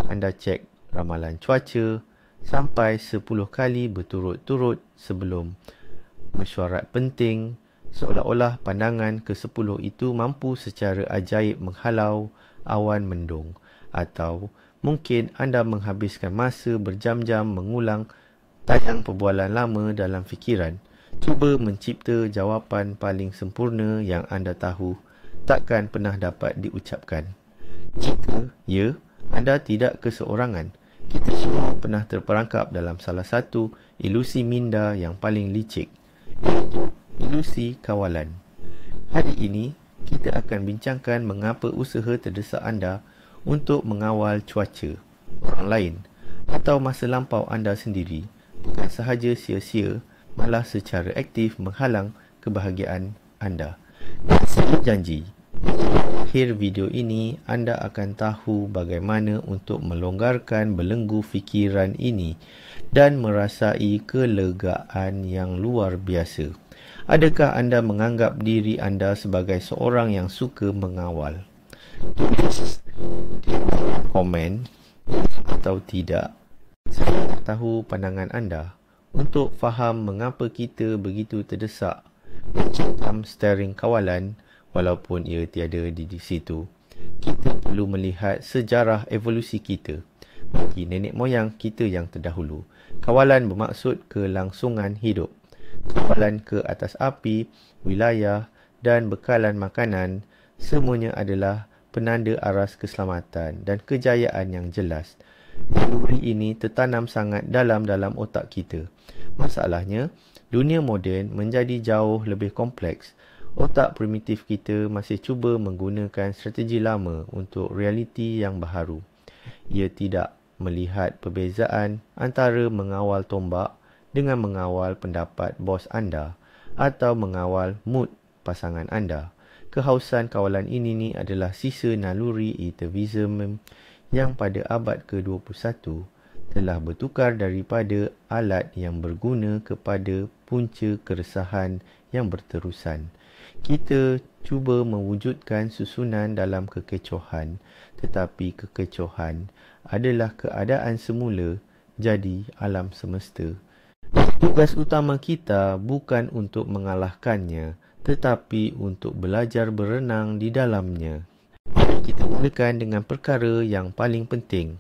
anda cek ramalan cuaca sampai 10 kali berturut-turut sebelum mesyuarat penting, seolah-olah pandangan ke-10 itu mampu secara ajaib menghalau awan mendung. Atau mungkin anda menghabiskan masa berjam-jam mengulang tayang perbualan lama dalam fikiran, cuba mencipta jawapan paling sempurna yang anda tahu takkan pernah dapat diucapkan. Jika, ya, anda tidak keseorangan, kita semua pernah terperangkap dalam salah satu ilusi minda yang paling licik, iaitu ilusi kawalan. Hari ini, kita akan bincangkan mengapa usaha terdesak anda untuk mengawal cuaca orang lain atau masa lampau anda sendiri bukan sahaja sia-sia, malah secara aktif menghalang kebahagiaan anda. Saya janji, di akhir video ini anda akan tahu bagaimana untuk melonggarkan belenggu fikiran ini dan merasai kelegaan yang luar biasa. Adakah anda menganggap diri anda sebagai seorang yang suka mengawal? Tulis di komen atau tidak. Saya nak tahu pandangan anda untuk faham mengapa kita begitu terdesak mencengkam steering kawalan walaupun ia tiada di situ. Kita perlu melihat sejarah evolusi kita. Bagi nenek moyang kita yang terdahulu, kawalan bermaksud kelangsungan hidup. Kawalan ke atas api, wilayah dan bekalan makanan semuanya adalah penanda aras keselamatan dan kejayaan yang jelas. Naluri ini tertanam sangat dalam otak kita. Masalahnya, dunia moden menjadi jauh lebih kompleks. Otak primitif kita masih cuba menggunakan strategi lama untuk realiti yang baharu. Ia tidak melihat perbezaan antara mengawal tombak dengan mengawal pendapat bos anda atau mengawal mood pasangan anda. Kehausan kawalan ini adalah sisa naluri atavism yang pada abad ke-21 telah bertukar daripada alat yang berguna kepada punca keresahan yang berterusan. Kita cuba mewujudkan susunan dalam kekecohan, tetapi kekecohan adalah keadaan semula, jadi alam semesta. Tugas utama kita bukan untuk mengalahkannya, tetapi untuk belajar berenang di dalamnya. Kita mulakan dengan perkara yang paling penting,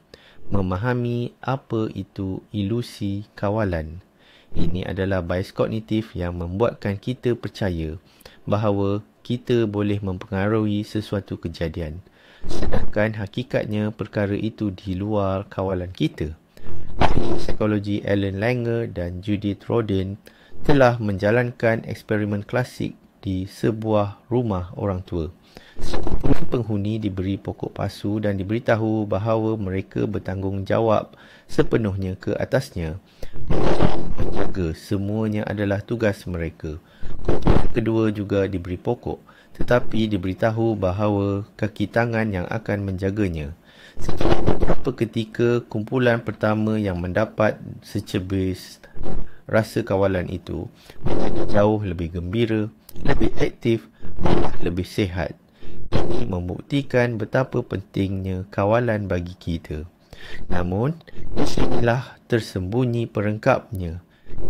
memahami apa itu ilusi kawalan. Ini adalah bias kognitif yang membuatkan kita percaya bahawa kita boleh mempengaruhi sesuatu kejadian, sedangkan hakikatnya perkara itu di luar kawalan kita. Ahli psikologi Alan Langer dan Judith Rodin telah menjalankan eksperimen klasik di sebuah rumah orang tua. 10 penghuni diberi pokok pasu dan diberitahu bahawa mereka bertanggungjawab sepenuhnya ke atasnya. Menjaga semuanya adalah tugas mereka. Kedua juga diberi pokok, tetapi diberitahu bahawa kaki tangan yang akan menjaganya. Setelah beberapa ketika, kumpulan pertama yang mendapat secebis rasa kawalan itu menjadi jauh lebih gembira, lebih aktif, lebih sihat. Ini membuktikan betapa pentingnya kawalan bagi kita. Namun, di sinilah tersembunyi perengkapnya.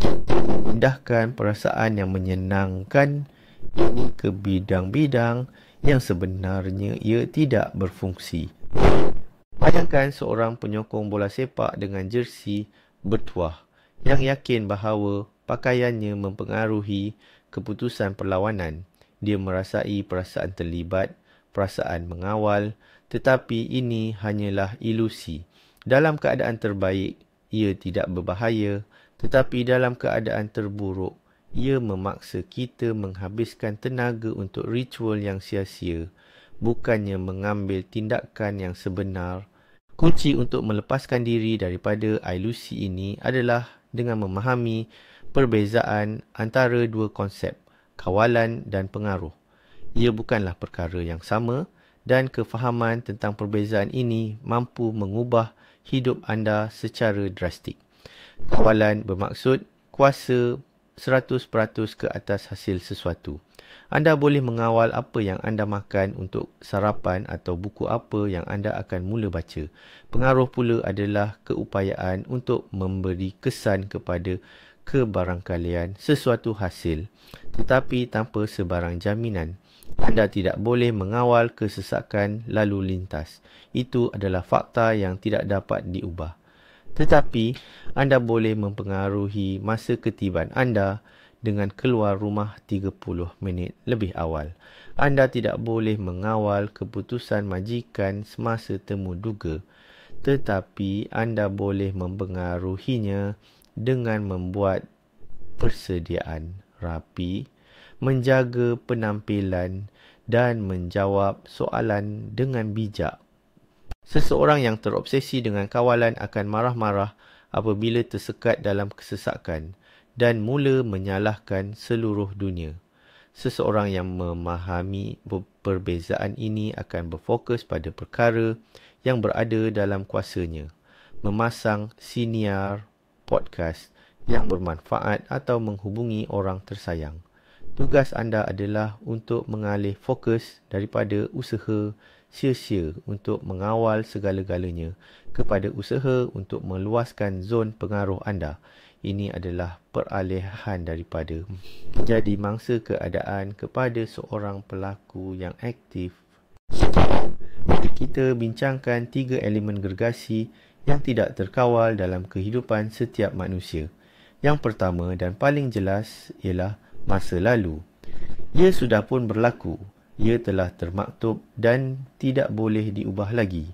Kita memindahkan perasaan yang menyenangkan ini ke bidang-bidang yang sebenarnya ia tidak berfungsi. Bayangkan seorang penyokong bola sepak dengan jersey bertuah yang yakin bahawa pakaiannya mempengaruhi keputusan perlawanan. Dia merasai perasaan terlibat, perasaan mengawal, tetapi ini hanyalah ilusi. Dalam keadaan terbaik, ia tidak berbahaya, tetapi dalam keadaan terburuk, ia memaksa kita menghabiskan tenaga untuk ritual yang sia-sia, bukannya mengambil tindakan yang sebenar. Kunci untuk melepaskan diri daripada ilusi ini adalah dengan memahami perbezaan antara dua konsep, kawalan dan pengaruh. Ia bukanlah perkara yang sama dan kefahaman tentang perbezaan ini mampu mengubah hidup anda secara drastik. Kawalan bermaksud kuasa 100% ke atas hasil sesuatu. Anda boleh mengawal apa yang anda makan untuk sarapan atau buku apa yang anda akan mula baca. Pengaruh pula adalah keupayaan untuk memberi kesan kepada kebarangkalian sesuatu hasil, tetapi tanpa sebarang jaminan. Anda tidak boleh mengawal kesesakan lalu lintas. Itu adalah fakta yang tidak dapat diubah. Tetapi, anda boleh mempengaruhi masa ketiban anda dengan keluar rumah 30 minit lebih awal. Anda tidak boleh mengawal keputusan majikan semasa temu duga, tetapi anda boleh mempengaruhinya dengan membuat persediaan rapi, menjaga penampilan dan menjawab soalan dengan bijak. Seseorang yang terobsesi dengan kawalan akan marah-marah apabila tersekat dalam kesesakan dan mula menyalahkan seluruh dunia. Seseorang yang memahami perbezaan ini akan berfokus pada perkara yang berada dalam kuasanya, memasang siniar podcast yang bermanfaat atau menghubungi orang tersayang. Tugas anda adalah untuk mengalih fokus daripada usaha sia-sia untuk mengawal segala-galanya kepada usaha untuk meluaskan zon pengaruh anda. Ini adalah peralihan daripada menjadi mangsa keadaan kepada seorang pelaku yang aktif. Mari kita bincangkan 3 elemen gergasi yang tidak terkawal dalam kehidupan setiap manusia. Yang pertama dan paling jelas ialah masa lalu. Ia sudah pun berlaku. Ia telah termaktub dan tidak boleh diubah lagi.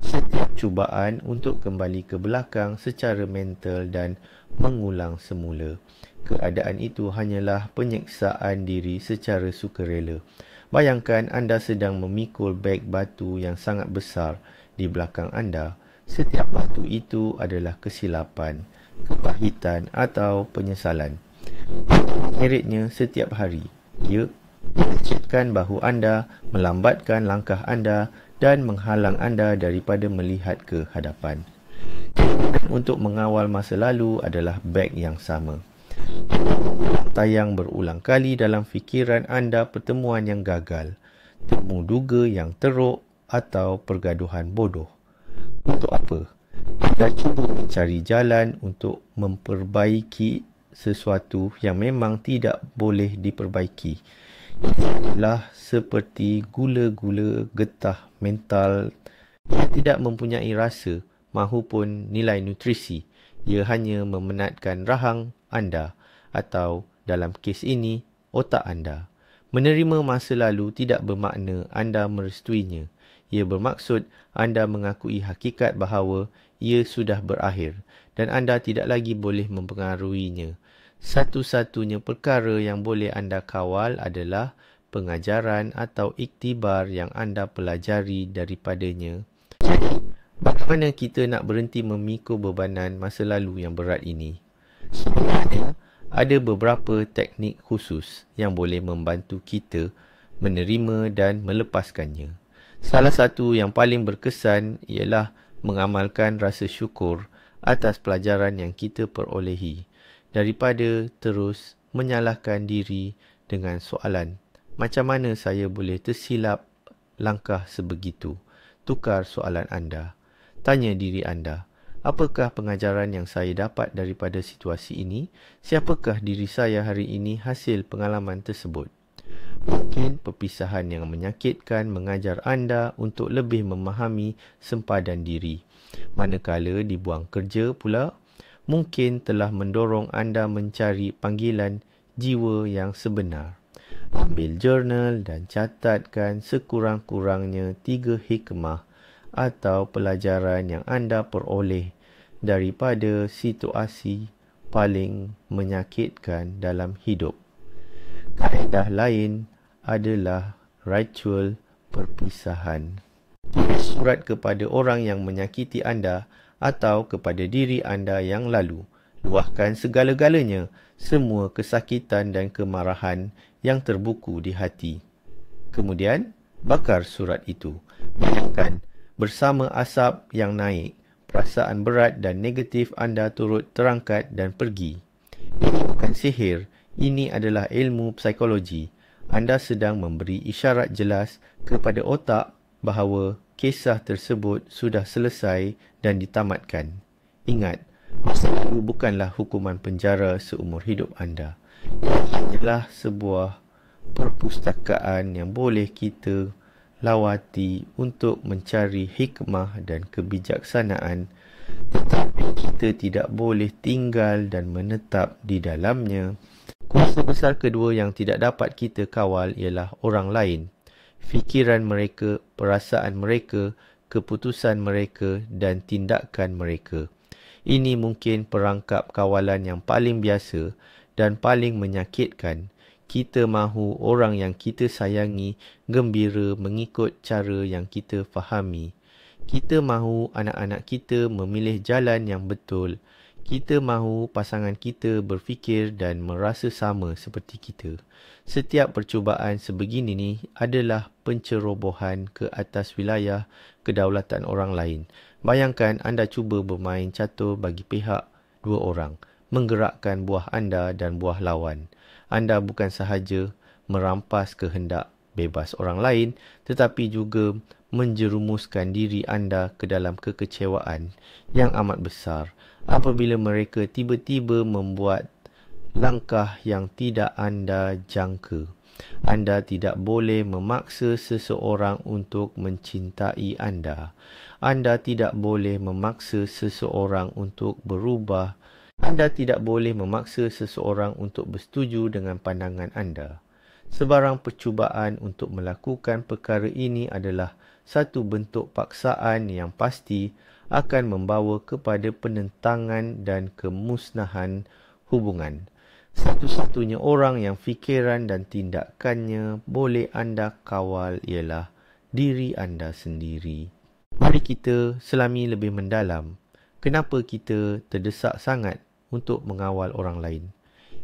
Setiap cubaan untuk kembali ke belakang secara mental dan mengulang semula keadaan itu hanyalah penyiksaan diri secara sukarela. Bayangkan anda sedang memikul beg batu yang sangat besar di belakang anda. Setiap batu itu adalah kesilapan, kepahitan atau penyesalan. Meritnya setiap hari. Ia mengecitkan bahu anda, melambatkan langkah anda dan menghalang anda daripada melihat ke hadapan. Untuk mengawal masa lalu adalah beg yang sama. Tayang berulang kali dalam fikiran anda pertemuan yang gagal, temu duga yang teruk atau pergaduhan bodoh. Untuk apa? Anda cuba mencari jalan untuk memperbaiki sesuatu yang memang tidak boleh diperbaiki. Itulah seperti gula-gula getah mental yang tidak mempunyai rasa mahupun nilai nutrisi. Ia hanya memenatkan rahang anda atau dalam kes ini otak anda. Menerima masa lalu tidak bermakna anda merestuinya. Ia bermaksud anda mengakui hakikat bahawa ia sudah berakhir dan anda tidak lagi boleh mempengaruhinya. Satu-satunya perkara yang boleh anda kawal adalah pengajaran atau iktibar yang anda pelajari daripadanya. Jadi, bagaimana kita nak berhenti memikul bebanan masa lalu yang berat ini? Sebenarnya, ada beberapa teknik khusus yang boleh membantu kita menerima dan melepaskannya. Salah satu yang paling berkesan ialah mengamalkan rasa syukur atas pelajaran yang kita perolehi, daripada terus menyalahkan diri dengan soalan, macam mana saya boleh tersilap langkah sebegitu? Tukar soalan anda. Tanya diri anda, apakah pengajaran yang saya dapat daripada situasi ini? Siapakah diri saya hari ini hasil pengalaman tersebut? Mungkin perpisahan yang menyakitkan mengajar anda untuk lebih memahami sempadan diri. Manakala dibuang kerja pula, mungkin telah mendorong anda mencari panggilan jiwa yang sebenar. Ambil jurnal dan catatkan sekurang-kurangnya 3 hikmah atau pelajaran yang anda peroleh daripada situasi paling menyakitkan dalam hidup. Kaedah lain adalah ritual perpisahan. Tulis surat kepada orang yang menyakiti anda atau kepada diri anda yang lalu. Luahkan segala-galanya, semua kesakitan dan kemarahan yang terbuku di hati. Kemudian, bakar surat itu. Bayangkan, bersama asap yang naik, perasaan berat dan negatif anda turut terangkat dan pergi. Ini bukan sihir, ini adalah ilmu psikologi. anda sedang memberi isyarat jelas kepada otak bahawa kisah tersebut sudah selesai dan ditamatkan. Ingat, masa itu bukanlah hukuman penjara seumur hidup anda. Ia adalah sebuah perpustakaan yang boleh kita lawati untuk mencari hikmah dan kebijaksanaan, tetapi kita tidak boleh tinggal dan menetap di dalamnya. Kuasa besar kedua yang tidak dapat kita kawal ialah orang lain. Fikiran mereka, perasaan mereka, keputusan mereka dan tindakan mereka. Ini mungkin perangkap kawalan yang paling biasa dan paling menyakitkan. Kita mahu orang yang kita sayangi gembira mengikut cara yang kita fahami. Kita mahu anak-anak kita memilih jalan yang betul. Kita mahu pasangan kita berfikir dan merasa sama seperti kita. Setiap percubaan sebegini ni adalah pencerobohan ke atas wilayah kedaulatan orang lain. Bayangkan anda cuba bermain catur bagi pihak dua orang, menggerakkan buah anda dan buah lawan. Anda bukan sahaja merampas kehendak bebas orang lain, tetapi juga menjerumuskan diri anda ke dalam kekecewaan yang amat besar apabila mereka tiba-tiba membuat langkah yang tidak anda jangka. Anda tidak boleh memaksa seseorang untuk mencintai anda. Anda tidak boleh memaksa seseorang untuk berubah. Anda tidak boleh memaksa seseorang untuk bersetuju dengan pandangan anda. Sebarang percubaan untuk melakukan perkara ini adalah satu bentuk paksaan yang pasti akan membawa kepada penentangan dan kemusnahan hubungan. Satu-satunya orang yang fikiran dan tindakannya boleh anda kawal ialah diri anda sendiri. Mari kita selami lebih mendalam. Kenapa kita terdesak sangat untuk mengawal orang lain?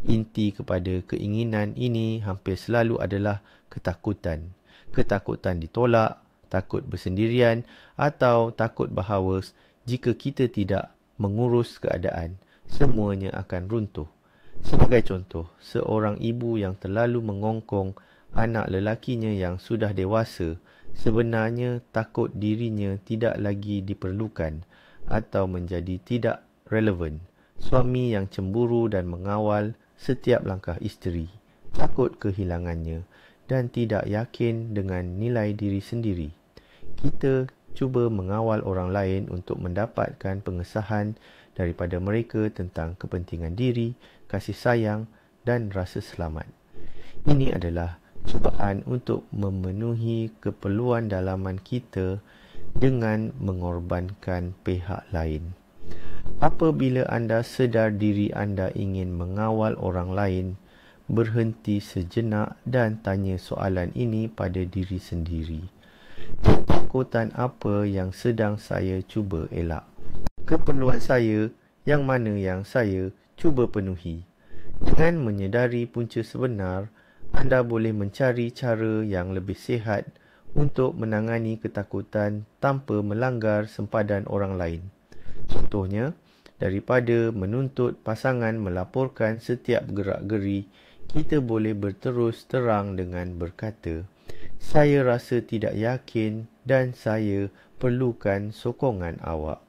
Inti kepada keinginan ini hampir selalu adalah ketakutan. Ketakutan ditolak, takut bersendirian atau takut bahawa jika kita tidak mengurus keadaan, semuanya akan runtuh. Sebagai contoh, seorang ibu yang terlalu mengongkong anak lelakinya yang sudah dewasa sebenarnya takut dirinya tidak lagi diperlukan atau menjadi tidak relevan. Suami yang cemburu dan mengawal setiap langkah isteri, takut kehilangannya dan tidak yakin dengan nilai diri sendiri. Kita cuba mengawal orang lain untuk mendapatkan pengesahan daripada mereka tentang kepentingan diri, kasih sayang dan rasa selamat. Ini adalah cubaan untuk memenuhi keperluan dalaman kita dengan mengorbankan pihak lain. Apabila anda sedar diri anda ingin mengawal orang lain, berhenti sejenak dan tanya soalan ini pada diri sendiri. Ketakutan apa yang sedang saya cuba elak? Keperluan saya yang mana yang saya cuba penuhi? Dengan menyedari punca sebenar, anda boleh mencari cara yang lebih sihat untuk menangani ketakutan tanpa melanggar sempadan orang lain. Contohnya, daripada menuntut pasangan melaporkan setiap gerak-geri, kita boleh berterus terang dengan berkata, "Saya rasa tidak yakin dan saya perlukan sokongan awak."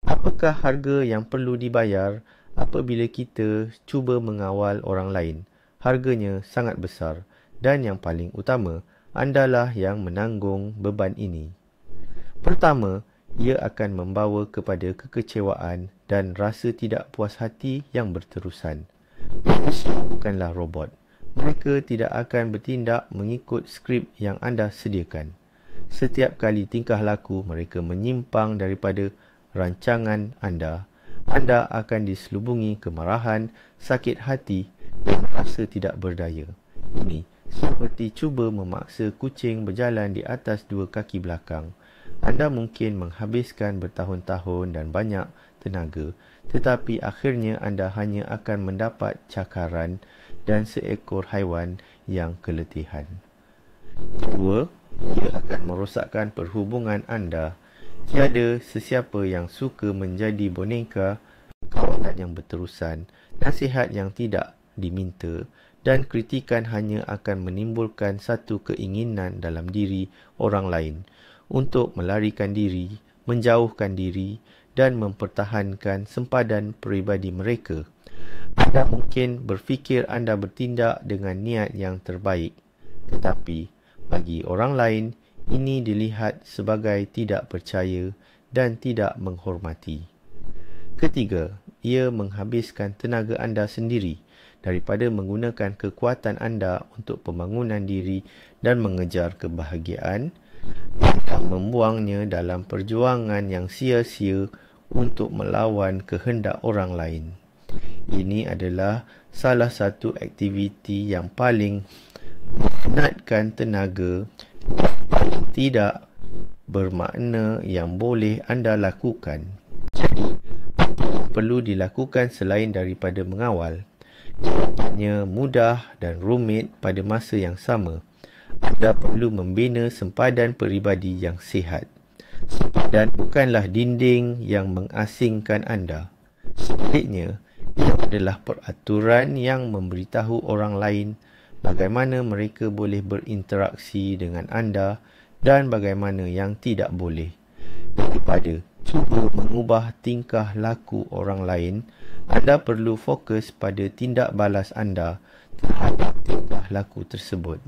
Apakah harga yang perlu dibayar apabila kita cuba mengawal orang lain? Harganya sangat besar dan yang paling utama, andalah yang menanggung beban ini. Pertama, ia akan membawa kepada kekecewaan dan rasa tidak puas hati yang berterusan. Manusia bukanlah robot. Mereka tidak akan bertindak mengikut skrip yang anda sediakan. Setiap kali tingkah laku mereka menyimpang daripada rancangan anda akan diselubungi kemarahan, sakit hati dan rasa tidak berdaya. Ini seperti cuba memaksa kucing berjalan di atas dua kaki belakang. Anda mungkin menghabiskan bertahun-tahun dan banyak tenaga, tetapi akhirnya anda hanya akan mendapat cakaran dan seekor haiwan yang keletihan. Kedua, ia akan merosakkan perhubungan anda. Tiada sesiapa yang suka menjadi boneka kawalan yang berterusan, nasihat yang tidak diminta dan kritikan hanya akan menimbulkan satu keinginan dalam diri orang lain untuk melarikan diri, menjauhkan diri dan mempertahankan sempadan peribadi mereka. Anda mungkin berfikir anda bertindak dengan niat yang terbaik, tetapi bagi orang lain, ini dilihat sebagai tidak percaya dan tidak menghormati. Ketiga, ia menghabiskan tenaga anda sendiri daripada menggunakan kekuatan anda untuk pembangunan diri dan mengejar kebahagiaan, dan membuangnya dalam perjuangan yang sia-sia untuk melawan kehendak orang lain. Ini adalah salah satu aktiviti yang paling memenatkan tenaga, paling tidak bermakna yang boleh anda lakukan. Jadi, perlu dilakukan selain daripada mengawal. Jawapannya mudah dan rumit pada masa yang sama. Anda perlu membina sempadan peribadi yang sihat. Sempadan bukanlah dinding yang mengasingkan anda. Sebaliknya, ia adalah peraturan yang memberitahu orang lain bagaimana mereka boleh berinteraksi dengan anda dan bagaimana yang tidak boleh. Daripada cuba mengubah tingkah laku orang lain, anda perlu fokus pada tindak balas anda terhadap tingkah laku tersebut.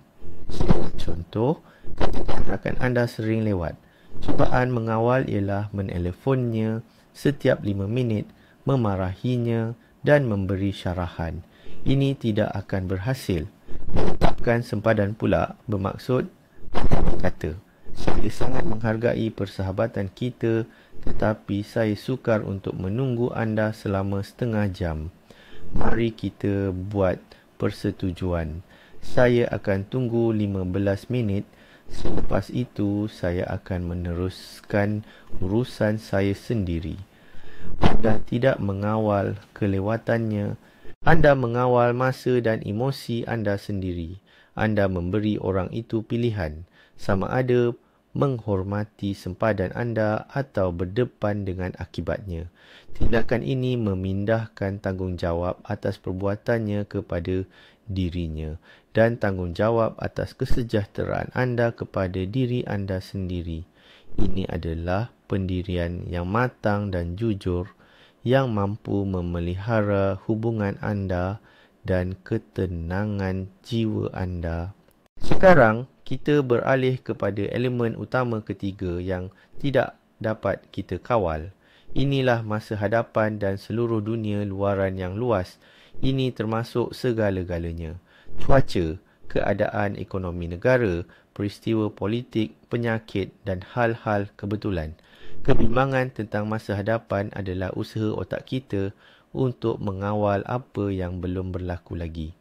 Contoh, ketika rakan anda sering lewat, cubaan mengawal ialah menelefonnya setiap 5 minit, memarahinya dan memberi syarahan. Ini tidak akan berhasil. Menetapkan sempadan pula bermaksud kata, saya sangat menghargai persahabatan kita, tetapi saya sukar untuk menunggu anda selama setengah jam. Mari kita buat persetujuan. Saya akan tunggu 15 minit. Selepas itu, saya akan meneruskan urusan saya sendiri. Anda tidak mengawal kelewatannya. Anda mengawal masa dan emosi anda sendiri. Anda memberi orang itu pilihan, sama ada menghormati sempadan anda atau berdepan dengan akibatnya. Tindakan ini memindahkan tanggungjawab atas perbuatannya kepada dirinya dan tanggungjawab atas kesejahteraan anda kepada diri anda sendiri. Ini adalah pendirian yang matang dan jujur yang mampu memelihara hubungan anda dan ketenangan jiwa anda. Sekarang, kita beralih kepada elemen utama ketiga yang tidak dapat kita kawal. Inilah masa hadapan dan seluruh dunia luaran yang luas. Ini termasuk segala-galanya. Cuaca, keadaan ekonomi negara, peristiwa politik, penyakit dan hal-hal kebetulan. Kebimbangan tentang masa hadapan adalah usaha otak kita untuk mengawal apa yang belum berlaku lagi.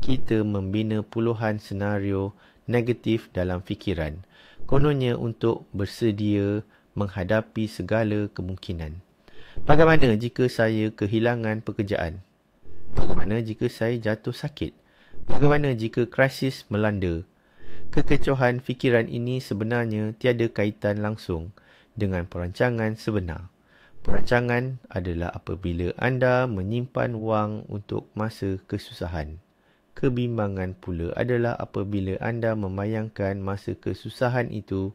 Kita membina puluhan senario negatif dalam fikiran, kononnya untuk bersedia menghadapi segala kemungkinan. Bagaimana jika saya kehilangan pekerjaan? Bagaimana jika saya jatuh sakit? Bagaimana jika krisis melanda? Kekecohan fikiran ini sebenarnya tiada kaitan langsung dengan perancangan sebenar. Perancangan adalah apabila anda menyimpan wang untuk masa kesusahan. Kebimbangan pula adalah apabila anda membayangkan masa kesusahan itu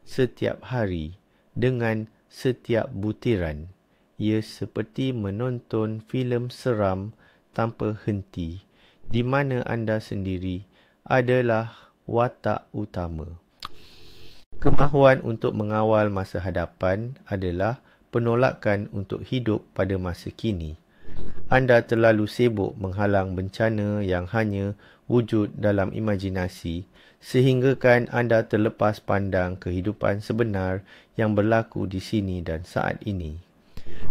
setiap hari dengan setiap butiran. Ia seperti menonton filem seram tanpa henti, di mana anda sendiri adalah watak utama. Kemahuan untuk mengawal masa hadapan adalah penolakan untuk hidup pada masa kini. Anda terlalu sibuk menghalang bencana yang hanya wujud dalam imajinasi, sehinggakan anda terlepas pandang kehidupan sebenar yang berlaku di sini dan saat ini.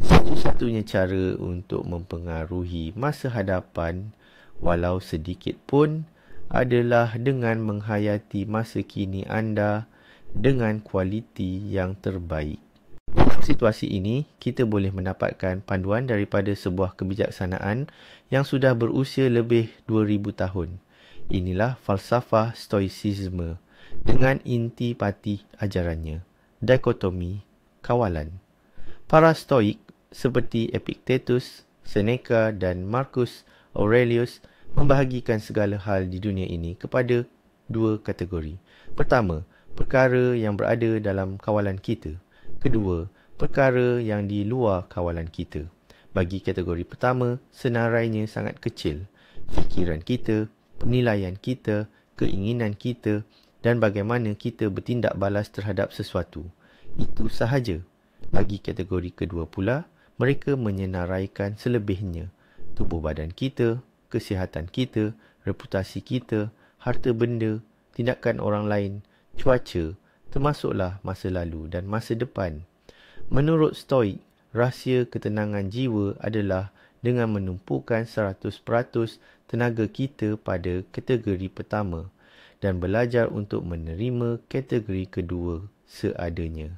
Satu-satunya cara untuk mempengaruhi masa hadapan, walau sedikit pun, adalah dengan menghayati masa kini anda dengan kualiti yang terbaik. Dalam situasi ini, kita boleh mendapatkan panduan daripada sebuah kebijaksanaan yang sudah berusia lebih 2000 tahun. Inilah falsafah stoicisme dengan intipati ajarannya, dikotomi, kawalan. Para stoik seperti Epictetus, Seneca dan Marcus Aurelius membahagikan segala hal di dunia ini kepada dua kategori. Pertama, perkara yang berada dalam kawalan kita. Kedua, perkara yang di luar kawalan kita. Bagi kategori pertama, senarainya sangat kecil. Fikiran kita, penilaian kita, keinginan kita dan bagaimana kita bertindak balas terhadap sesuatu. Itu sahaja. Bagi kategori kedua pula, mereka menyenaraikan selebihnya. Tubuh badan kita, kesihatan kita, reputasi kita, harta benda, tindakan orang lain, cuaca, termasuklah masa lalu dan masa depan. Menurut Stoik, rahsia ketenangan jiwa adalah dengan menumpukan 100% tenaga kita pada kategori pertama dan belajar untuk menerima kategori kedua seadanya.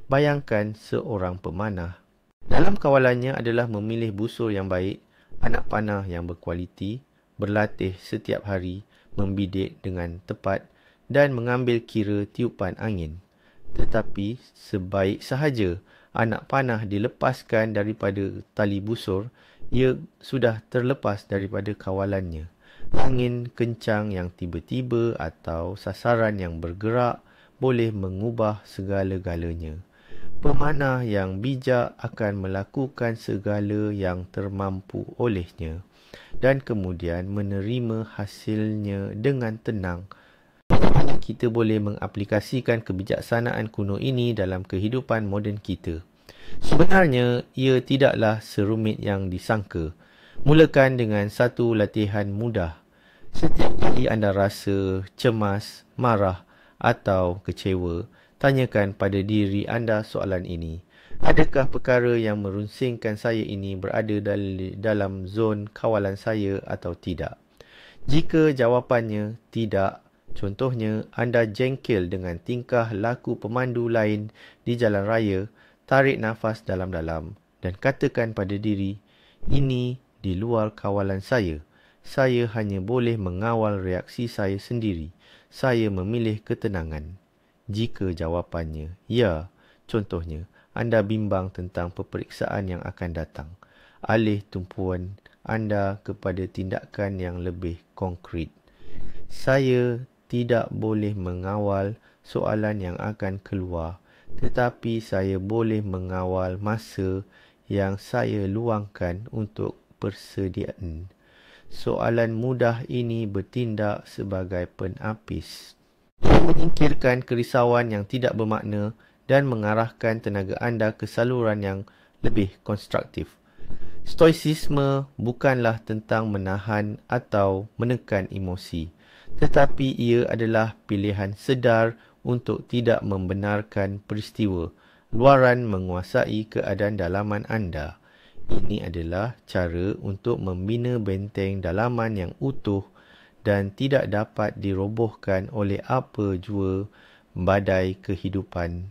Bayangkan seorang pemanah. Dalam kawalannya adalah memilih busur yang baik, anak panah yang berkualiti, berlatih setiap hari, membidik dengan tepat dan mengambil kira tiupan angin. Tetapi sebaik sahaja anak panah dilepaskan daripada tali busur, ia sudah terlepas daripada kawalannya. Angin kencang yang tiba-tiba atau sasaran yang bergerak boleh mengubah segala-galanya. Pemanah yang bijak akan melakukan segala yang termampu olehnya dan kemudian menerima hasilnya dengan tenang. Kita boleh mengaplikasikan kebijaksanaan kuno ini dalam kehidupan moden kita. Sebenarnya, ia tidaklah serumit yang disangka. Mulakan dengan satu latihan mudah. Setiap kali anda rasa cemas, marah atau kecewa, tanyakan pada diri anda soalan ini. Adakah perkara yang merunsingkan saya ini berada dalam zon kawalan saya atau tidak? Jika jawapannya tidak, contohnya anda jengkel dengan tingkah laku pemandu lain di jalan raya, tarik nafas dalam-dalam dan katakan pada diri, ini di luar kawalan saya. Saya hanya boleh mengawal reaksi saya sendiri. Saya memilih ketenangan. Jika jawapannya ya, contohnya, anda bimbang tentang peperiksaan yang akan datang. Alih tumpuan anda kepada tindakan yang lebih konkret. Saya tidak boleh mengawal soalan yang akan keluar, tetapi saya boleh mengawal masa yang saya luangkan untuk persediaan. Soalan mudah ini bertindak sebagai penapis. Menyingkirkan kerisauan yang tidak bermakna dan mengarahkan tenaga anda ke saluran yang lebih konstruktif. Stoicisme bukanlah tentang menahan atau menekan emosi, tetapi ia adalah pilihan sedar untuk tidak membenarkan peristiwa luaran menguasai keadaan dalaman anda. Ini adalah cara untuk membina benteng dalaman yang utuh dan tidak dapat dirobohkan oleh apa jua badai kehidupan.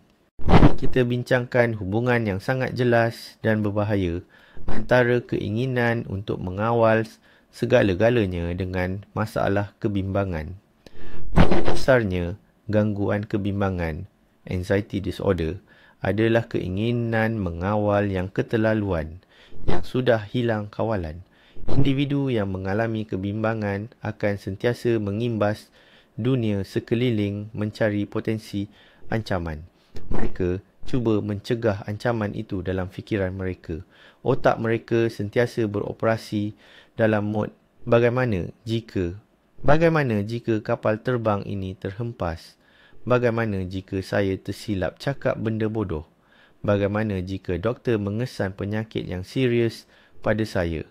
Kita bincangkan hubungan yang sangat jelas dan berbahaya antara keinginan untuk mengawal segala-galanya dengan masalah kebimbangan. Pada dasarnya, gangguan kebimbangan, anxiety disorder, adalah keinginan mengawal yang keterlaluan, yang sudah hilang kawalan. Individu yang mengalami kebimbangan akan sentiasa mengimbas dunia sekeliling mencari potensi ancaman. Mereka cuba mencegah ancaman itu dalam fikiran mereka. Otak mereka sentiasa beroperasi dalam mod bagaimana jika kapal terbang ini terhempas? Bagaimana jika saya tersilap cakap benda bodoh? Bagaimana jika doktor mengesan penyakit yang serius pada saya?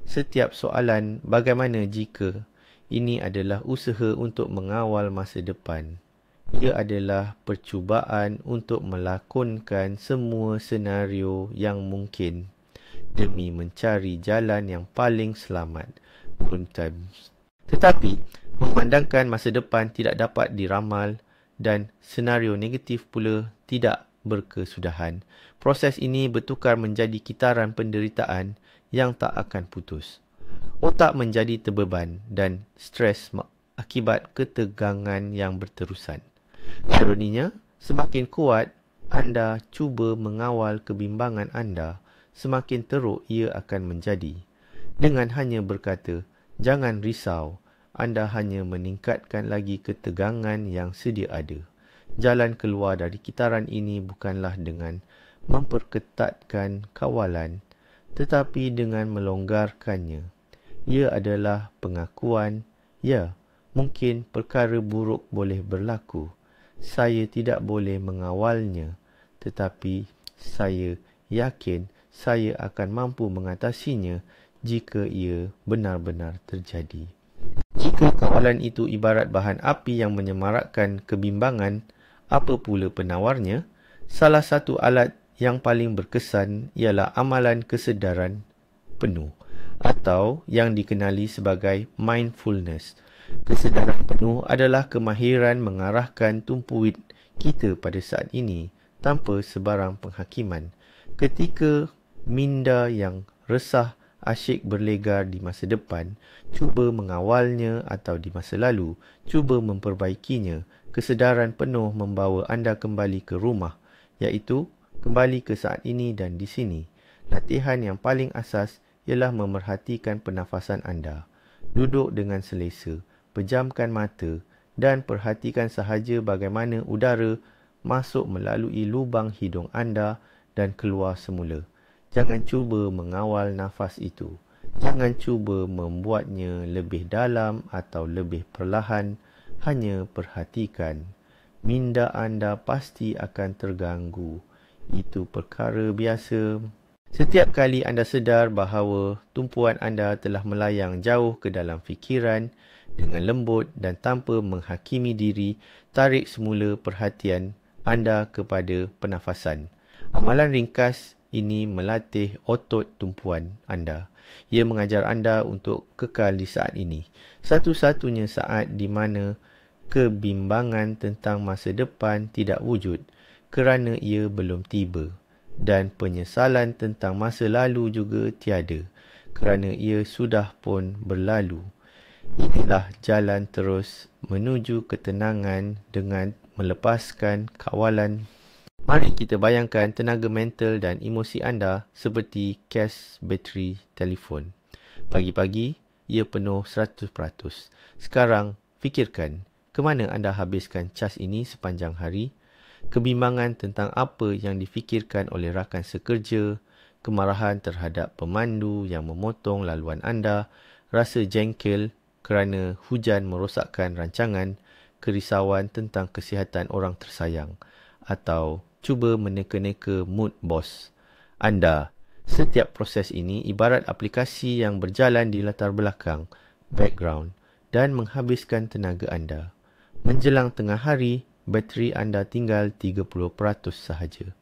Setiap soalan bagaimana jika ini adalah usaha untuk mengawal masa depan. Ia adalah percubaan untuk melakonkan semua senario yang mungkin demi mencari jalan yang paling selamat. Tetapi, memandangkan masa depan tidak dapat diramal dan senario negatif pula tidak berkesudahan. Proses ini bertukar menjadi kitaran penderitaan yang tak akan putus. Otak menjadi terbeban dan stres akibat ketegangan yang berterusan. Ironinya, semakin kuat anda cuba mengawal kebimbangan anda, semakin teruk ia akan menjadi. Dengan hanya berkata, Jangan risau, anda hanya meningkatkan lagi ketegangan yang sedia ada. Jalan keluar dari kitaran ini bukanlah dengan memperketatkan kawalan, tetapi dengan melonggarkannya. Ia adalah pengakuan, ya, mungkin perkara buruk boleh berlaku. Saya tidak boleh mengawalnya, tetapi saya yakin saya akan mampu mengatasinya jika ia benar-benar terjadi. Jika kawalan itu ibarat bahan api yang menyemarakkan kebimbangan, apa pula penawarnya? Salah satu alat yang paling berkesan ialah amalan kesedaran penuh atau yang dikenali sebagai mindfulness. Kesedaran penuh adalah kemahiran mengarahkan tumpuit kita pada saat ini tanpa sebarang penghakiman. Ketika minda yang resah asyik berlegar di masa depan, cuba mengawalnya, atau di masa lalu, cuba memperbaikinya. Kesedaran penuh membawa anda kembali ke rumah, iaitu kembali ke saat ini dan di sini. Latihan yang paling asas ialah memerhatikan pernafasan anda. Duduk dengan selesa, pejamkan mata dan perhatikan sahaja bagaimana udara masuk melalui lubang hidung anda dan keluar semula. Jangan cuba mengawal nafas itu. Jangan cuba membuatnya lebih dalam atau lebih perlahan. Hanya perhatikan. Minda anda pasti akan terganggu. Itu perkara biasa. Setiap kali anda sedar bahawa tumpuan anda telah melayang jauh ke dalam fikiran, dengan lembut dan tanpa menghakimi diri, tarik semula perhatian anda kepada pernafasan. Amalan ringkas ini melatih otot tumpuan anda. Ia mengajar anda untuk kekal di saat ini. Satu-satunya saat di mana kebimbangan tentang masa depan tidak wujud kerana ia belum tiba. Dan penyesalan tentang masa lalu juga tiada kerana ia sudah pun berlalu. Inilah jalan terus menuju ketenangan dengan melepaskan kawalan. Mari kita bayangkan tenaga mental dan emosi anda seperti cas bateri telefon. Pagi-pagi, ia penuh 100%. Sekarang, fikirkan, ke mana anda habiskan cas ini sepanjang hari? Kebimbangan tentang apa yang difikirkan oleh rakan sekerja, kemarahan terhadap pemandu yang memotong laluan anda, rasa jengkel kerana hujan merosakkan rancangan, kerisauan tentang kesihatan orang tersayang, atau cuba meneka-neka mood bos anda. Setiap proses ini ibarat aplikasi yang berjalan di latar belakang, background, dan menghabiskan tenaga anda. Menjelang tengah hari, bateri anda tinggal 30% sahaja.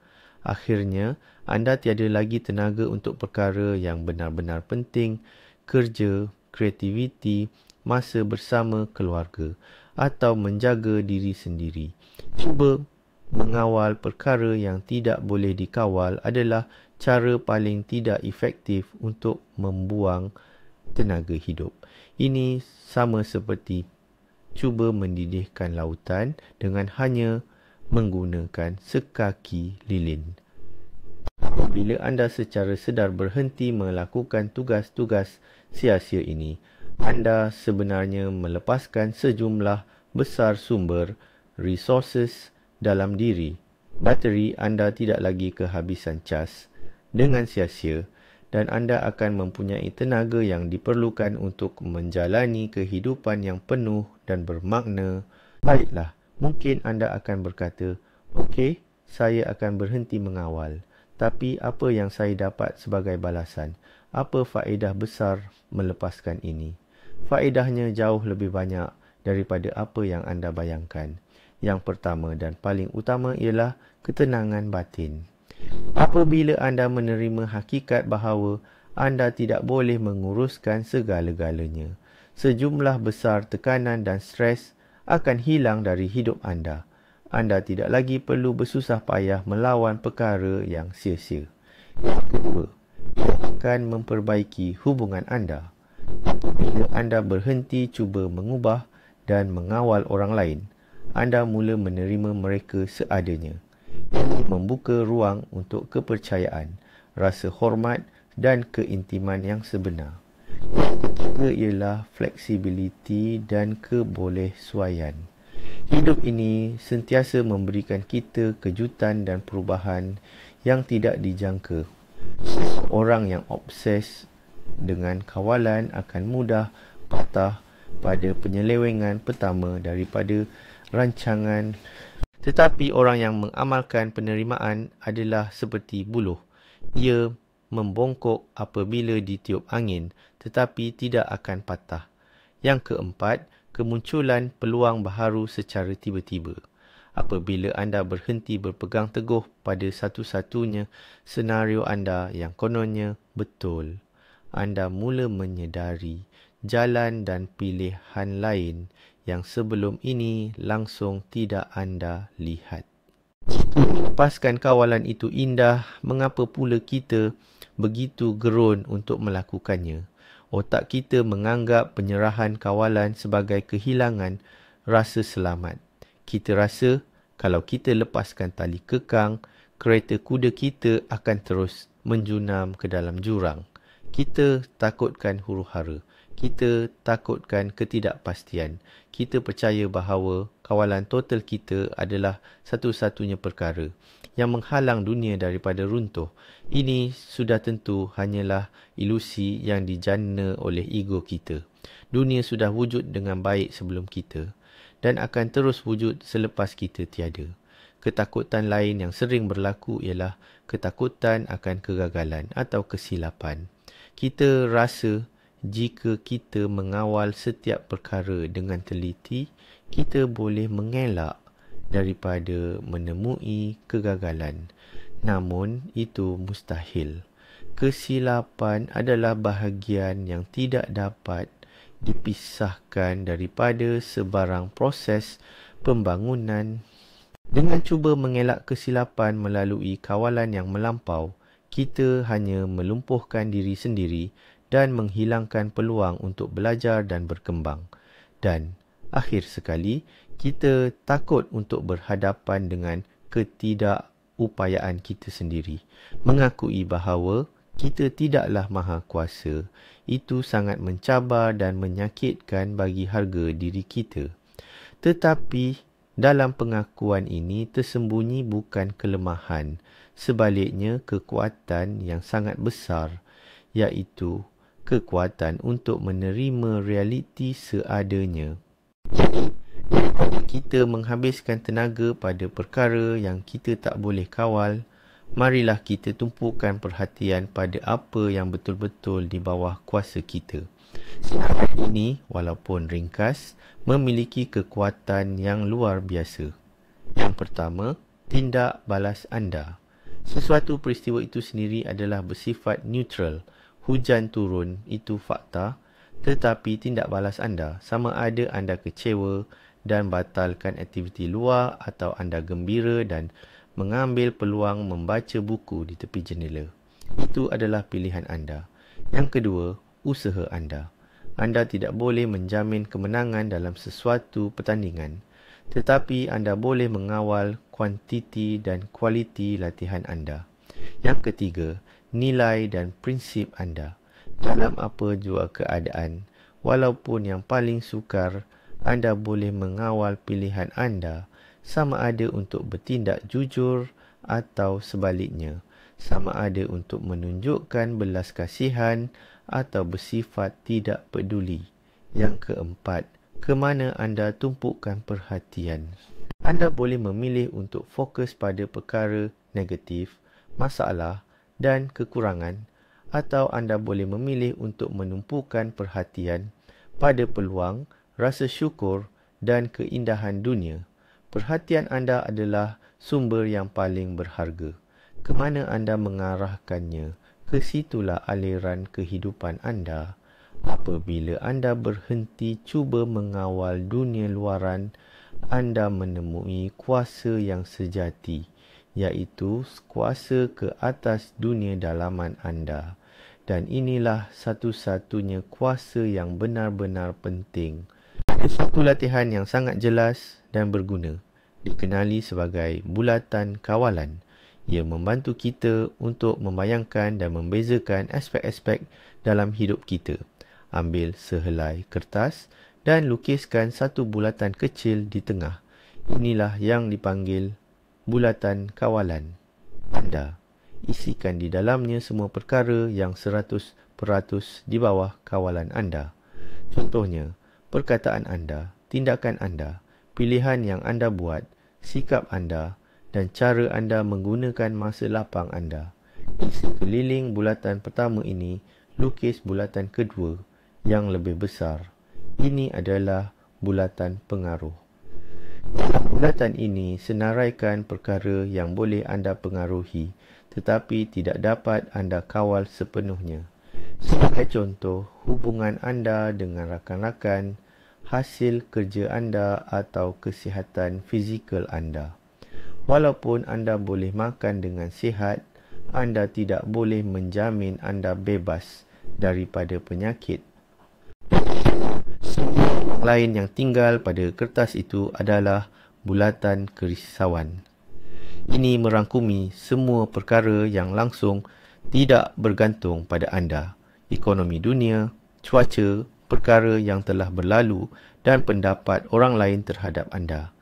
Akhirnya, anda tiada lagi tenaga untuk perkara yang benar-benar penting, kerja, kreativiti, masa bersama keluarga, atau menjaga diri sendiri. Cuba mengawal perkara yang tidak boleh dikawal adalah cara paling tidak efektif untuk membuang tenaga hidup. Ini sama seperti cuba mendidihkan lautan dengan hanya menggunakan sekaki lilin. Apabila anda secara sedar berhenti melakukan tugas-tugas sia-sia ini, anda sebenarnya melepaskan sejumlah besar sumber resources dalam diri. Bateri anda tidak lagi kehabisan cas dengan sia-sia dan anda akan mempunyai tenaga yang diperlukan untuk menjalani kehidupan yang penuh dan bermakna. Baiklah, mungkin anda akan berkata, okey, saya akan berhenti mengawal. Tapi apa yang saya dapat sebagai balasan? Apa faedah besar melepaskan ini? Faedahnya jauh lebih banyak daripada apa yang anda bayangkan. Yang pertama dan paling utama ialah ketenangan batin. Apabila anda menerima hakikat bahawa anda tidak boleh menguruskan segala-galanya, sejumlah besar tekanan dan stres akan hilang dari hidup anda. Anda tidak lagi perlu bersusah payah melawan perkara yang sia-sia. Yang kedua, ia akan memperbaiki hubungan anda. Apabila anda berhenti cuba mengubah dan mengawal orang lain, anda mula menerima mereka seadanya. Ini membuka ruang untuk kepercayaan, rasa hormat dan keintiman yang sebenar. Ketiga ialah fleksibiliti dan kebolehsuaian. Hidup ini sentiasa memberikan kita kejutan dan perubahan yang tidak dijangka. Orang yang obses dengan kawalan akan mudah patah pada penyelewengan pertama daripada rancangan. Tetapi orang yang mengamalkan penerimaan adalah seperti buluh. Ia membongkok apabila ditiup angin, tetapi tidak akan patah. Yang keempat, kemunculan peluang baharu secara tiba-tiba. Apabila anda berhenti berpegang teguh pada satu-satunya senario anda yang kononnya betul, anda mula menyedari jalan dan pilihan lain yang sebelum ini langsung tidak anda lihat. Lepaskan kawalan itu indah, mengapa pula kita begitu gerun untuk melakukannya? Otak kita menganggap penyerahan kawalan sebagai kehilangan rasa selamat. Kita rasa kalau kita lepaskan tali kekang, kereta kuda kita akan terus menjunam ke dalam jurang. Kita takutkan huru-hara. Kita takutkan ketidakpastian. Kita percaya bahawa kawalan total kita adalah satu-satunya perkara yang menghalang dunia daripada runtuh. Ini sudah tentu hanyalah ilusi yang dijana oleh ego kita. Dunia sudah wujud dengan baik sebelum kita dan akan terus wujud selepas kita tiada. Ketakutan lain yang sering berlaku ialah ketakutan akan kegagalan atau kesilapan. Kita rasa jika kita mengawal setiap perkara dengan teliti, kita boleh mengelak daripada menemui kegagalan. Namun, itu mustahil. Kesilapan adalah bahagian yang tidak dapat dipisahkan daripada sebarang proses pembangunan. Dengan cuba mengelak kesilapan melalui kawalan yang melampau, kita hanya melumpuhkan diri sendiri dan menghilangkan peluang untuk belajar dan berkembang. Dan akhir sekali, kita takut untuk berhadapan dengan ketidakupayaan kita sendiri. Mengakui bahawa kita tidaklah maha kuasa, itu sangat mencabar dan menyakitkan bagi harga diri kita. Tetapi dalam pengakuan ini tersembunyi bukan kelemahan, sebaliknya kekuatan yang sangat besar, iaitu kekuatan untuk menerima realiti seadanya. Jadi, daripada kita menghabiskan tenaga pada perkara yang kita tak boleh kawal, marilah kita tumpukan perhatian pada apa yang betul-betul di bawah kuasa kita. Sinaran ini, walaupun ringkas, memiliki kekuatan yang luar biasa. Yang pertama, tindak balas anda. Sesuatu peristiwa itu sendiri adalah bersifat neutral. Hujan turun, itu fakta, tetapi tindak balas anda, sama ada anda kecewa dan batalkan aktiviti luar atau anda gembira dan mengambil peluang membaca buku di tepi jendela. Itu adalah pilihan anda. Yang kedua, usaha anda. Anda tidak boleh menjamin kemenangan dalam sesuatu pertandingan, tetapi anda boleh mengawal kuantiti dan kualiti latihan anda. Yang ketiga, nilai dan prinsip anda. Dalam apa jua keadaan, walaupun yang paling sukar, anda boleh mengawal pilihan anda, sama ada untuk bertindak jujur atau sebaliknya, sama ada untuk menunjukkan belas kasihan atau bersifat tidak peduli. Yang keempat, ke mana anda tumpukan perhatian. Anda boleh memilih untuk fokus pada perkara negatif, masalah dan kekurangan, atau anda boleh memilih untuk menumpukan perhatian pada peluang, rasa syukur dan keindahan dunia. Perhatian anda adalah sumber yang paling berharga. Ke mana anda mengarahkannya, ke situlah aliran kehidupan anda. Apabila anda berhenti cuba mengawal dunia luaran, anda menemui kuasa yang sejati, iaitu kuasa ke atas dunia dalaman anda. Dan inilah satu-satunya kuasa yang benar-benar penting. Ada satu latihan yang sangat jelas dan berguna, dikenali sebagai bulatan kawalan. Ia membantu kita untuk membayangkan dan membezakan aspek-aspek dalam hidup kita. Ambil sehelai kertas dan lukiskan satu bulatan kecil di tengah. Inilah yang dipanggil bulatan kawalan anda. Isikan di dalamnya semua perkara yang 100% di bawah kawalan anda. Contohnya, perkataan anda, tindakan anda, pilihan yang anda buat, sikap anda dan cara anda menggunakan masa lapang anda. Di sekeliling bulatan pertama ini, lukis bulatan kedua yang lebih besar. Ini adalah bulatan pengaruh. Dalam bulatan ini, senaraikan perkara yang boleh anda pengaruhi tetapi tidak dapat anda kawal sepenuhnya. Sebagai contoh, hubungan anda dengan rakan-rakan, hasil kerja anda atau kesihatan fizikal anda. Walaupun anda boleh makan dengan sihat, anda tidak boleh menjamin anda bebas daripada penyakit. Semua lain yang tinggal pada kertas itu adalah bulatan kerisauan. Ini merangkumi semua perkara yang langsung tidak bergantung pada anda. Ekonomi dunia, cuaca, perkara yang telah berlalu dan pendapat orang lain terhadap anda.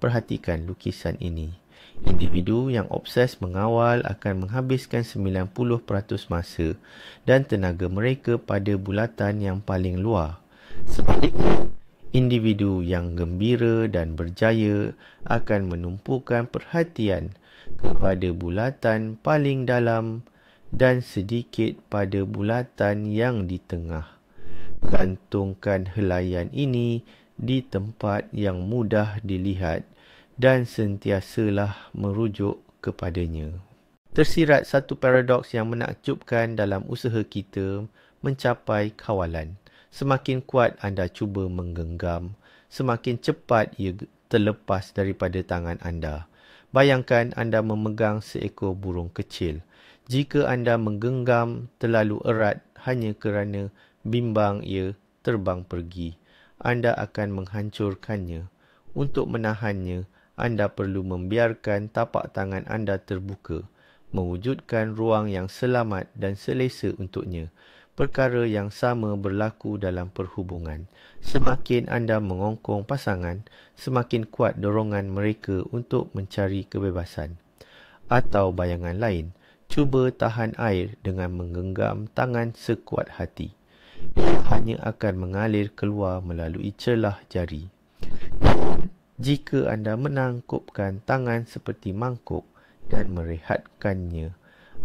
Perhatikan lukisan ini. Individu yang obses mengawal akan menghabiskan 90% masa dan tenaga mereka pada bulatan yang paling luar. Sebaliknya, individu yang gembira dan berjaya akan menumpukan perhatian kepada bulatan paling dalam dan sedikit pada bulatan yang di tengah. Gantungkan helaian ini di tempat yang mudah dilihat dan sentiasalah merujuk kepadanya. Tersirat satu paradoks yang menakjubkan dalam usaha kita mencapai kawalan. Semakin kuat anda cuba menggenggam, semakin cepat ia terlepas daripada tangan anda. Bayangkan anda memegang seekor burung kecil. Jika anda menggenggam terlalu erat hanya kerana bimbang ia terbang pergi, anda akan menghancurkannya. Untuk menahannya, anda perlu membiarkan tapak tangan anda terbuka, mewujudkan ruang yang selamat dan selesa untuknya. Perkara yang sama berlaku dalam perhubungan. Semakin anda mengongkong pasangan, semakin kuat dorongan mereka untuk mencari kebebasan. Atau bayangan lain, cuba tahan air dengan menggenggam tangan sekuat hati. Ia hanya akan mengalir keluar melalui celah jari. Jika anda menangkupkan tangan seperti mangkuk dan merehatkannya,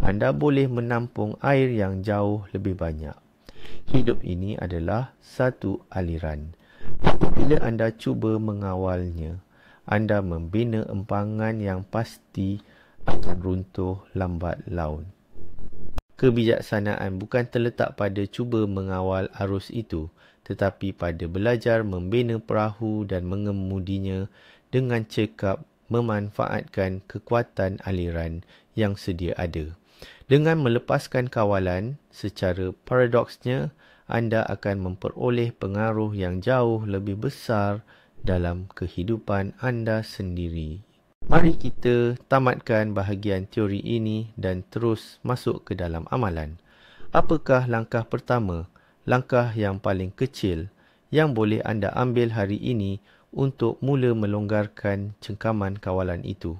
anda boleh menampung air yang jauh lebih banyak. Hidup ini adalah satu aliran. Apabila anda cuba mengawalnya, anda membina empangan yang pasti akan runtuh lambat laun. Kebijaksanaan bukan terletak pada cuba mengawal arus itu, tetapi pada belajar membina perahu dan mengemudinya dengan cekap memanfaatkan kekuatan aliran yang sedia ada. Dengan melepaskan kawalan, secara paradoksnya, anda akan memperoleh pengaruh yang jauh lebih besar dalam kehidupan anda sendiri. Mari kita tamatkan bahagian teori ini dan terus masuk ke dalam amalan. Apakah langkah pertama, langkah yang paling kecil yang boleh anda ambil hari ini untuk mula melonggarkan cengkaman kawalan itu?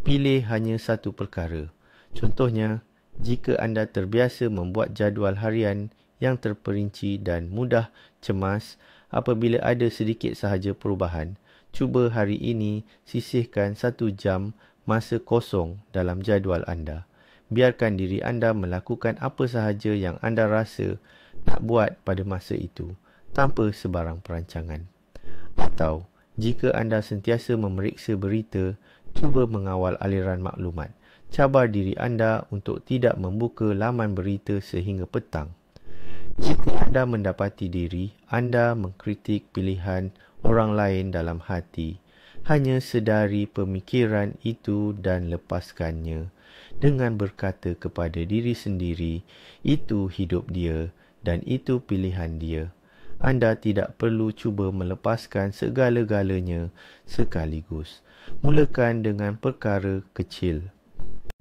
Pilih hanya satu perkara. Contohnya, jika anda terbiasa membuat jadual harian yang terperinci dan mudah cemas apabila ada sedikit sahaja perubahan, cuba hari ini sisihkan 1 jam masa kosong dalam jadual anda. Biarkan diri anda melakukan apa sahaja yang anda rasa nak buat pada masa itu, tanpa sebarang perancangan. Atau, jika anda sentiasa memeriksa berita, cuba mengawal aliran maklumat. Cabar diri anda untuk tidak membuka laman berita sehingga petang. Jika anda mendapati diri anda mengkritik pilihan orang lain dalam hati, hanya sedari pemikiran itu dan lepaskannya dengan berkata kepada diri sendiri, itu hidup dia dan itu pilihan dia. Anda tidak perlu cuba melepaskan segala-galanya sekaligus. Mulakan dengan perkara kecil.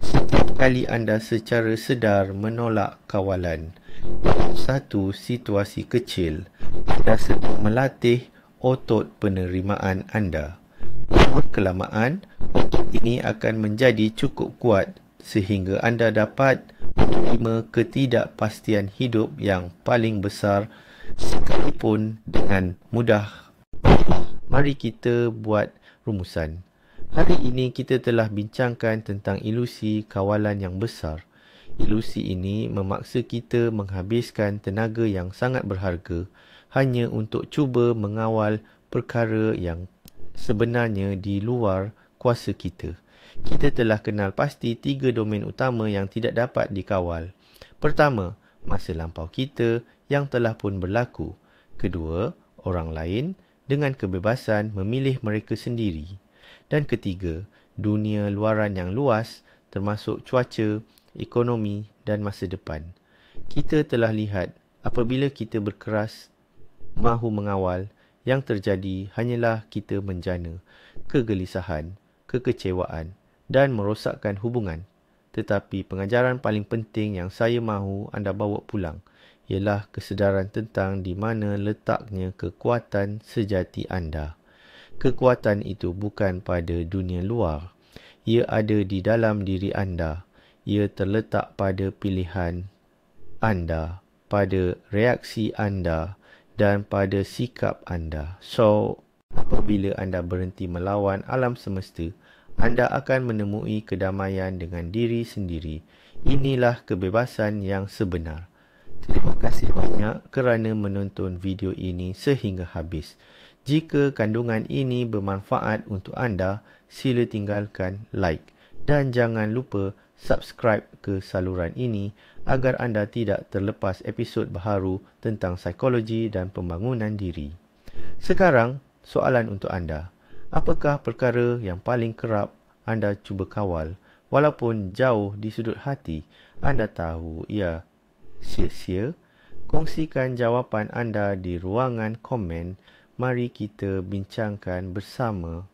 Setiap kali anda secara sedar menolak kawalan, Dalam satu situasi kecil, anda sedang melatih otot penerimaan anda. Lama kelamaan, otot ini akan menjadi cukup kuat sehingga anda dapat menerima ketidakpastian hidup yang paling besar sekalipun dengan mudah. Mari kita buat rumusan. Hari ini kita telah bincangkan tentang ilusi kawalan yang besar. Ilusi ini memaksa kita menghabiskan tenaga yang sangat berharga hanya untuk cuba mengawal perkara yang sebenarnya di luar kuasa kita. Kita telah kenal pasti 3 domain utama yang tidak dapat dikawal. Pertama, masa lampau kita yang telah pun berlaku. Kedua, orang lain dengan kebebasan memilih mereka sendiri. Dan ketiga, dunia luaran yang luas termasuk cuaca, ekonomi dan masa depan. Kita telah lihat apabila kita berkeras mahu mengawal, yang terjadi hanyalah kita menjana, kegelisahan, kekecewaan dan merosakkan hubungan. Tetapi pengajaran paling penting yang saya mahu anda bawa pulang ialah kesedaran tentang di mana letaknya kekuatan sejati anda. Kekuatan itu bukan pada dunia luar. Ia ada di dalam diri anda. Ia terletak pada pilihan anda, pada reaksi anda dan pada sikap anda. So, apabila anda berhenti melawan alam semesta, anda akan menemui kedamaian dengan diri sendiri. Inilah kebebasan yang sebenar. Terima kasih banyak kerana menonton video ini sehingga habis. Jika kandungan ini bermanfaat untuk anda, sila tinggalkan like dan jangan lupa subscribe ke saluran ini agar anda tidak terlepas episod baharu tentang psikologi dan pembangunan diri. Sekarang, soalan untuk anda. Apakah perkara yang paling kerap anda cuba kawal walaupun jauh di sudut hati? Anda tahu ia sia-sia? Kongsikan jawapan anda di ruangan komen. Mari kita bincangkan bersama